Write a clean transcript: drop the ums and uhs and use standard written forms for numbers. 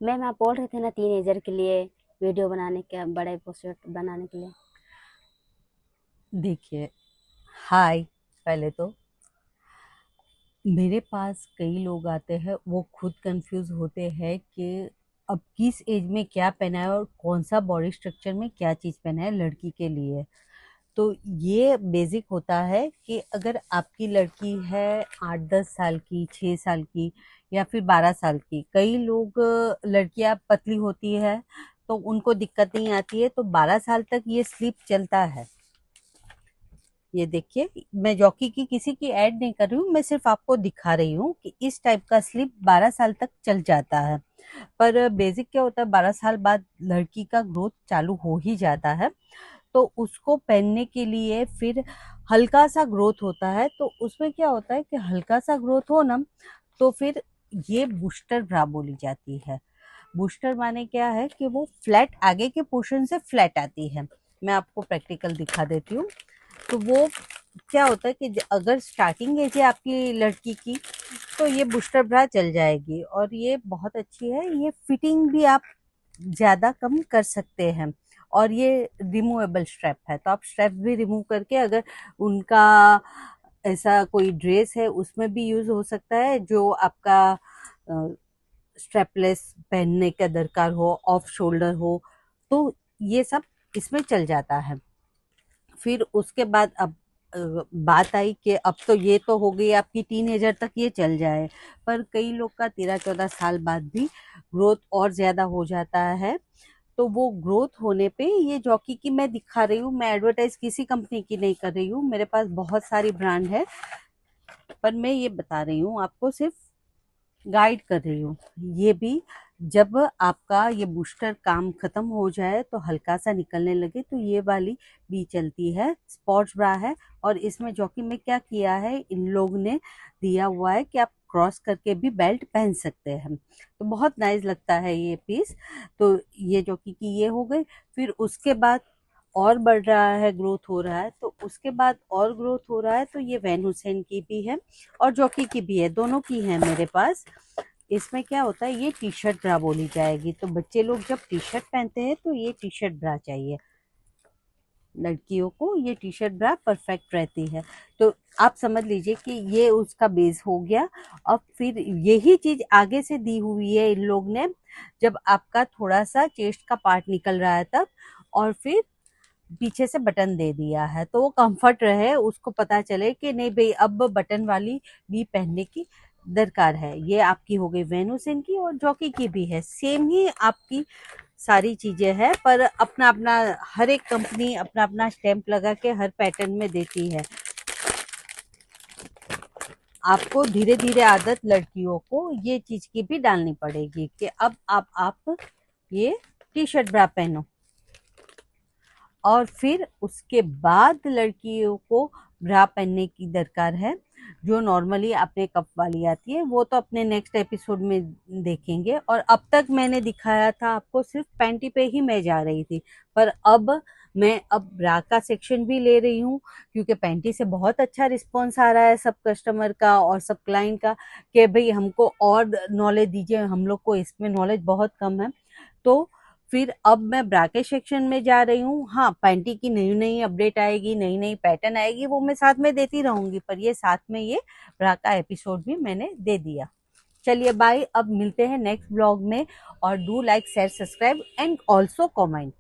Ma'am आप बोल रहे थे ना टीनेजर के लिए वीडियो बनाने के, बड़े पोस्टर बनाने के लिए। देखिए, हाय। पहले तो मेरे पास कई लोग आते हैं, वो खुद कंफ्यूज होते हैं कि अब किस एज में क्या पहना है और कौन सा बॉडी स्ट्रक्चर में क्या चीज़ पहना है लड़की के लिए। तो ये बेसिक होता है कि अगर आपकी लड़की है 8-10 साल की, 6 साल की या फिर 12 साल की, कई लोग लड़कियां पतली होती है तो उनको दिक्कत नहीं आती है, तो 12 साल तक ये स्लीप चलता है। ये देखिए, मैं जॉकी की किसी की ऐड नहीं कर रही हूँ, मैं सिर्फ आपको दिखा रही हूँ कि इस टाइप का स्लीप 12 साल तक चल जाता है। पर बेसिक क्या होता है, 12 साल बाद लड़की का ग्रोथ चालू हो ही जाता है, तो उसको पहनने के लिए फिर हल्का सा ग्रोथ होता है। तो उसमें क्या होता है कि हल्का सा ग्रोथ हो ना, तो फिर ये बूस्टर ब्रा बोली जाती है। बूस्टर माने क्या है कि वो फ्लैट, आगे के पोर्शन से फ्लैट आती है। मैं आपको प्रैक्टिकल दिखा देती हूँ। तो वो क्या होता है कि अगर स्टार्टिंग एज है आपकी लड़की की, तो ये बूस्टर ब्रा चल जाएगी और ये बहुत अच्छी है। ये फिटिंग भी आप ज़्यादा कम कर सकते हैं और ये रिमूवेबल स्ट्रैप है, तो आप स्ट्रैप भी रिमूव करके अगर उनका ऐसा कोई ड्रेस है उसमें भी यूज हो सकता है, जो आपका स्ट्रैपलेस पहनने का दरकार हो, ऑफ शोल्डर हो, तो ये सब इसमें चल जाता है। फिर उसके बाद अब बात आई कि अब तो ये तो हो गई आपकी टीनेजर तक ये चल जाए, पर कई लोग का 13-14 साल बाद भी ग्रोथ और ज्यादा हो जाता है। तो वो ग्रोथ होने पे ये जॉकी की मैं दिखा रही हूँ, मैं एडवर्टाइज किसी कंपनी की नहीं कर रही हूँ, मेरे पास बहुत सारी ब्रांड है, पर मैं ये बता रही हूँ आपको, सिर्फ गाइड कर रही हूँ। ये भी जब आपका ये बूस्टर काम खत्म हो जाए तो हल्का सा निकलने लगे, तो ये वाली भी चलती है, स्पोर्ट्स ब्रा है। और इसमें जॉकी में क्या किया है, इन लोग ने दिया हुआ है कि आप क्रॉस करके भी बेल्ट पहन सकते हैं, तो बहुत नाइस लगता है ये पीस। तो ये जॉकी की ये हो गई। फिर उसके बाद और बढ़ रहा है, ग्रोथ हो रहा है, तो उसके बाद और ग्रोथ हो रहा है, तो ये वैन हुसैन की भी है और जॉकी की भी है, दोनों की है मेरे पास। इसमें क्या होता है, ये टी शर्ट ब्रा बोली जाएगी। तो बच्चे लोग जब टी शर्ट पहनते हैं तो ये टी शर्ट ब्रा चाहिए, लड़कियों को ये टी शर्ट ब्रा परफेक्ट रहती है। तो आप समझ लीजिए कि ये उसका बेस हो गया। अब फिर यही चीज आगे से दी हुई है इन लोग ने, जब आपका थोड़ा सा चेस्ट का पार्ट निकल रहा है तब, और फिर पीछे से बटन दे दिया है, तो वो कंफर्ट रहे, उसको पता चले कि नहीं भाई अब बटन वाली भी पहनने की दरकार है। ये आपकी हो गई वेनुसिन की, और जॉकी की भी है, सेम ही आपकी सारी चीजें हैं, पर अपना अपना हर एक कंपनी अपना अपना स्टैंप लगा के हर पैटर्न में देती है। आपको धीरे धीरे आदत लड़कियों को ये चीज की भी डालनी पड़ेगी कि अब आप ये टी शर्ट ब्रा पहनो। और फिर उसके बाद लड़कियों को ब्रा पहनने की दरकार है, जो नॉर्मली अपने कप वाली आती है, वो तो अपने नेक्स्ट एपिसोड में देखेंगे। और अब तक मैंने दिखाया था आपको, सिर्फ पैंटी पे ही मैं जा रही थी, पर अब मैं ब्रा का सेक्शन भी ले रही हूँ, क्योंकि पैंटी से बहुत अच्छा रिस्पॉन्स आ रहा है सब कस्टमर का और सब क्लाइंट का, कि भाई हमको और नॉलेज दीजिए, हम लोग को इसमें नॉलेज बहुत कम है। तो फिर अब मैं ब्रा के सेक्शन में जा रही हूँ। हाँ, पैंटी की नई नई अपडेट आएगी, नई नई पैटर्न आएगी, वो मैं साथ में देती रहूंगी, पर ये साथ में ये ब्रा का एपिसोड भी मैंने दे दिया। चलिए बाय, अब मिलते हैं नेक्स्ट ब्लॉग में, और do like share subscribe and also comment.